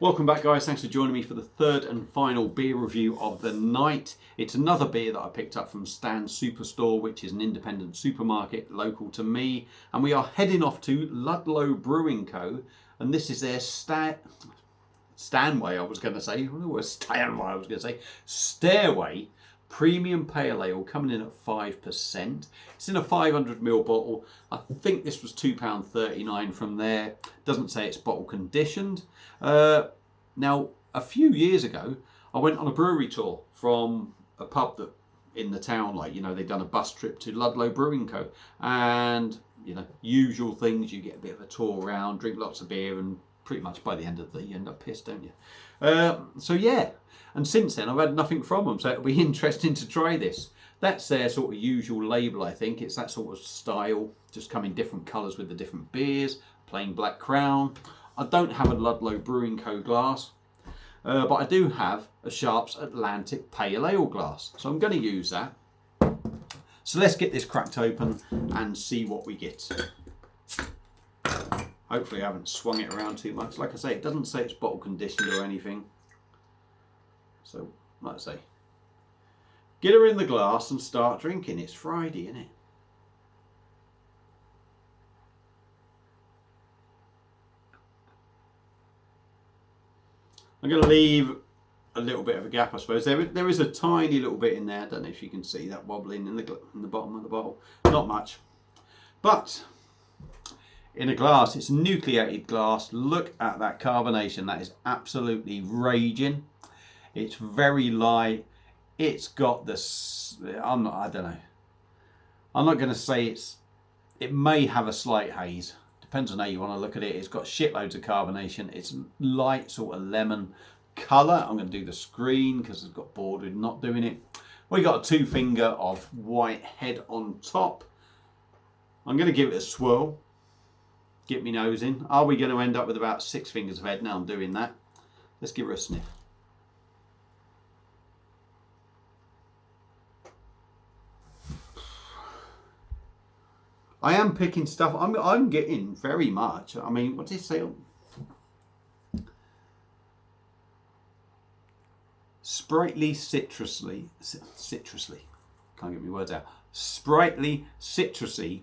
Welcome back, guys. Thanks for joining me for the third and final beer review of the night. It's another beer that I picked up from Stan's Superstore, which is an independent supermarket local to me. And we are heading off to Ludlow Brewing Co. And this is their Stairway Premium Pale Ale, coming in at 5%. It's in a 500ml bottle. I think this was £2.39 from there. Doesn't say it's bottle conditioned. Now, a few years ago, I went on a brewery tour from a pub that in the town, they'd done a bus trip to Ludlow Brewing Co. And, usual things, you get a bit of a tour around, drink lots of beer, and pretty much by the end of the day, you end up pissed, don't you? So yeah, and since then I've had nothing from them, so it'll be interesting to try this. That's their sort of usual label, I think. It's that sort of style, just come in different colours with the different beers, plain black crown. I don't have a Ludlow Brewing Co. glass, but I do have a Sharps Atlantic Pale Ale glass, so I'm going to use that. So let's get this cracked open and see what we get. Hopefully I haven't swung it around too much. Like I say, it doesn't say it's bottle conditioned or anything. So, like I say, get her in the glass and start drinking. It's Friday, isn't it? I'm going to leave a little bit of a gap, I suppose. There is a tiny little bit in there. I don't know if you can see that wobbling in the bottom of the bottle. Not much. But in a glass, it's a nucleated glass. Look at that carbonation. That is absolutely raging. It's very light. It's got this, I don't know. I'm not going to say it may have a slight haze. Depends on how you want to look at it. It's got shitloads of carbonation. It's light sort of lemon colour. I'm going to do the screen because I've got bored with not doing it. We got a 2 finger of white head on top. I'm going to give it a swirl. Get my nose in. Are we going to end up with about 6 fingers of head? Now I'm doing that. Let's give her a sniff. I am picking stuff. I'm getting very much. I mean, what did it say? Sprightly citrusly. Can't get my words out. Sprightly citrusy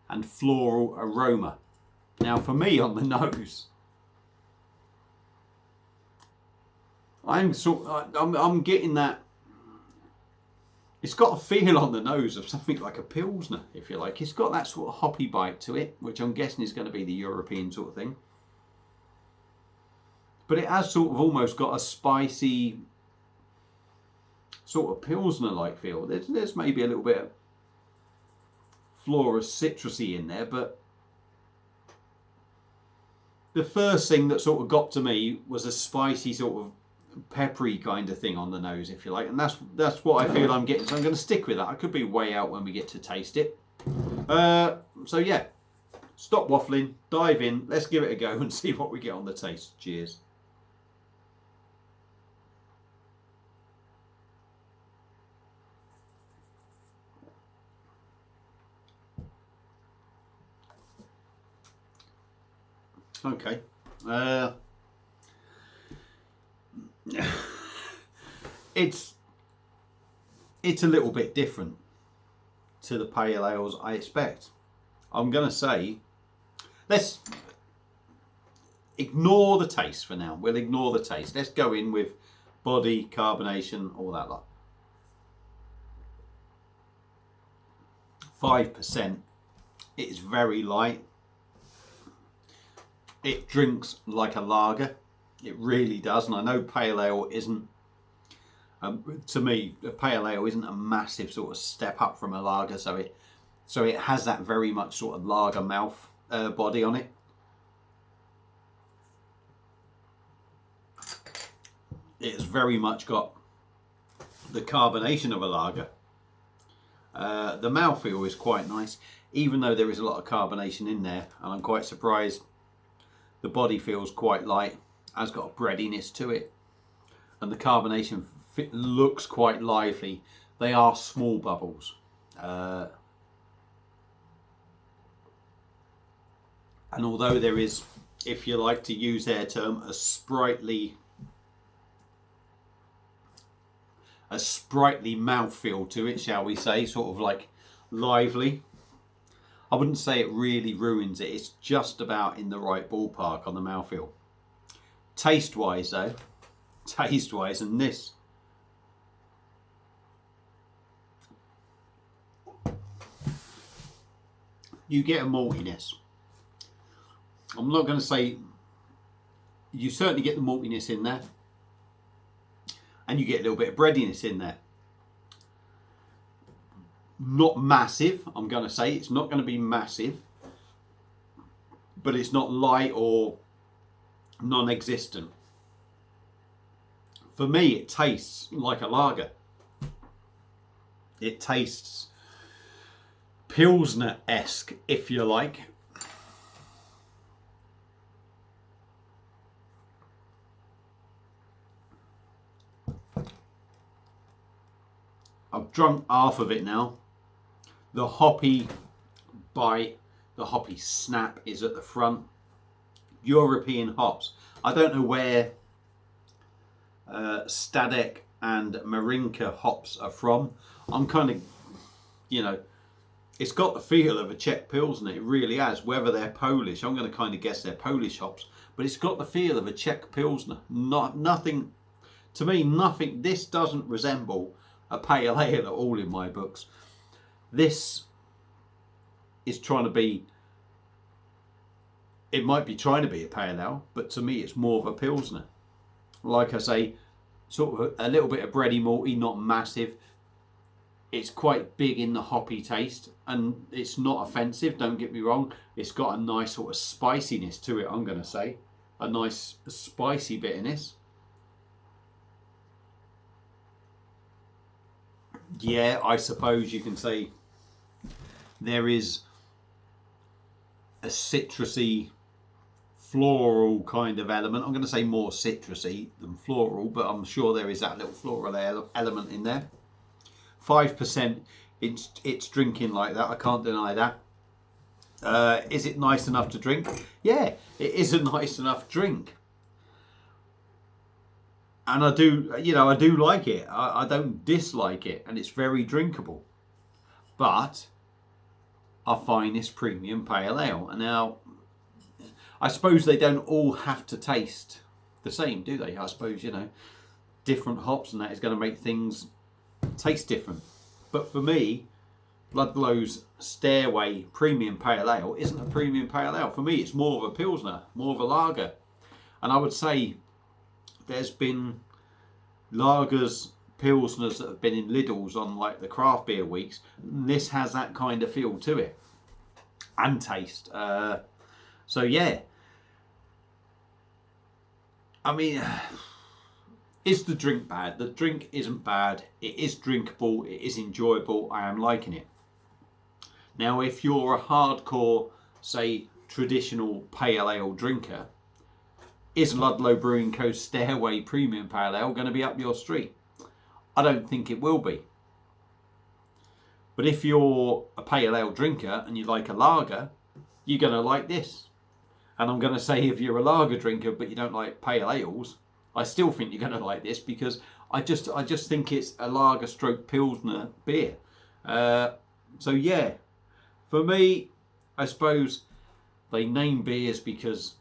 and floral aroma. Now, for me on the nose, I'm getting that. It's got a feel on the nose of something like a Pilsner, if you like. It's got that sort of hoppy bite to it, which I'm guessing is going to be the European sort of thing. But it has sort of almost got a spicy, sort of Pilsner-like feel. There's maybe a little bit of floral citrusy in there, but the first thing that sort of got to me was a spicy sort of peppery kind of thing on the nose, if you like, and that's what I feel I'm getting, so I'm going to stick with that. I could be way out when we get to taste it. So yeah, stop waffling, dive in, let's give it a go and see what we get on the taste. Cheers. Okay. It's a little bit different to the pale ales I expect. I'm going to say, let's ignore the taste for now. We'll ignore the taste. Let's go in with body, carbonation, all that lot. 5%. It is very light. It drinks like a lager. It really does, and I know pale ale isn't, to me, a pale ale isn't a massive sort of step up from a lager, so it has that very much sort of lager mouth body on it. It's very much got the carbonation of a lager. The mouthfeel is quite nice, even though there is a lot of carbonation in there, and I'm quite surprised. The body feels quite light, has got a breadiness to it, and the carbonation looks quite lively. They are small bubbles. And although there is if you like to use their term, a sprightly mouthfeel to it, shall we say, sort of like lively. I wouldn't say it really ruins it. It's just about in the right ballpark on the mouthfeel. Taste-wise though, and this, you get a maltiness. I'm not going to say, you certainly get the maltiness in there, and you get a little bit of breadiness in there. Not massive, I'm going to say. It's not going to be massive, but it's not light or non-existent. For me, it tastes like a lager. It tastes Pilsner-esque, if you like. I've drunk half of it now. The hoppy bite, the hoppy snap is at the front. European hops. I don't know where Stadek and Marinka hops are from. I'm kind of, you know, it's got the feel of a Czech Pilsner. It really has. Whether they're Polish, I'm going to kind of guess they're Polish hops. But it's got the feel of a Czech Pilsner. Nothing, to me, nothing. This doesn't resemble a pale ale at all in my books. This is trying to be, it might be trying to be a pale ale, but to me it's more of a Pilsner. Like I say, sort of a little bit of bready malty, not massive. It's quite big in the hoppy taste, and it's not offensive, don't get me wrong. It's got a nice sort of spiciness to it, I'm going to say. A nice spicy bitterness. Yeah, I suppose you can say there is a citrusy, floral kind of element. I'm going to say more citrusy than floral, but I'm sure there is that little floral element in there. 5%, it's drinking like that, I can't deny that. Is it nice enough to drink? Yeah, it is a nice enough drink. And I do, you know, I do like it. I don't dislike it, and it's very drinkable. But I find this premium pale ale. And now, I suppose they don't all have to taste the same, do they? I suppose, you know, different hops and that is going to make things taste different. But for me, Ludlow's Stairway Premium Pale Ale isn't a premium pale ale. For me, it's more of a Pilsner, more of a lager. And I would say there's been lagers, Pilsners that have been in Lidl's on like the craft beer weeks. This has that kind of feel to it and taste. So yeah, I mean, is the drink bad? The drink isn't bad. It is drinkable. It is enjoyable. I am liking it. Now, if you're a hardcore, say, traditional pale ale drinker, is Ludlow Brewing Co. Stairway Premium Pale Ale going to be up your street? I don't think it will be. But if you're a pale ale drinker and you like a lager, you're going to like this. And I'm going to say if you're a lager drinker but you don't like pale ales, I still think you're going to like this, because I just think it's a lager stroke Pilsner beer. So yeah, for me, I suppose they name beers because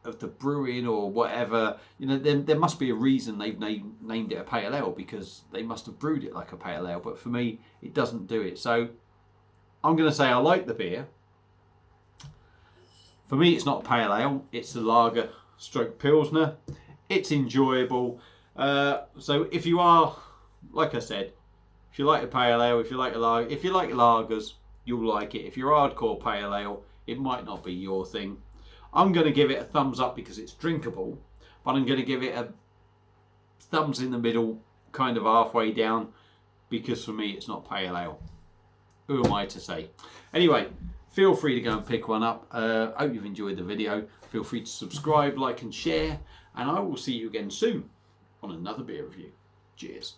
of the brewing or whatever. You know, there must be a reason they've named it a pale ale, because they must have brewed it like a pale ale. But for me, it doesn't do it. So I'm going to say I like the beer. For me, it's not a pale ale. It's a lager stroke Pilsner. It's enjoyable. So if you are, like I said, if you like a pale ale, if you like a lager, if you like lagers, you'll like it. If you're hardcore pale ale, it might not be your thing. I'm going to give it a thumbs up because it's drinkable, but I'm going to give it a thumbs in the middle, kind of halfway down, because for me it's not pale ale. Who am I to say? Anyway, feel free to go and pick one up. Hope you've enjoyed the video. Feel free to subscribe, like and share, and I will see you again soon on another beer review. Cheers.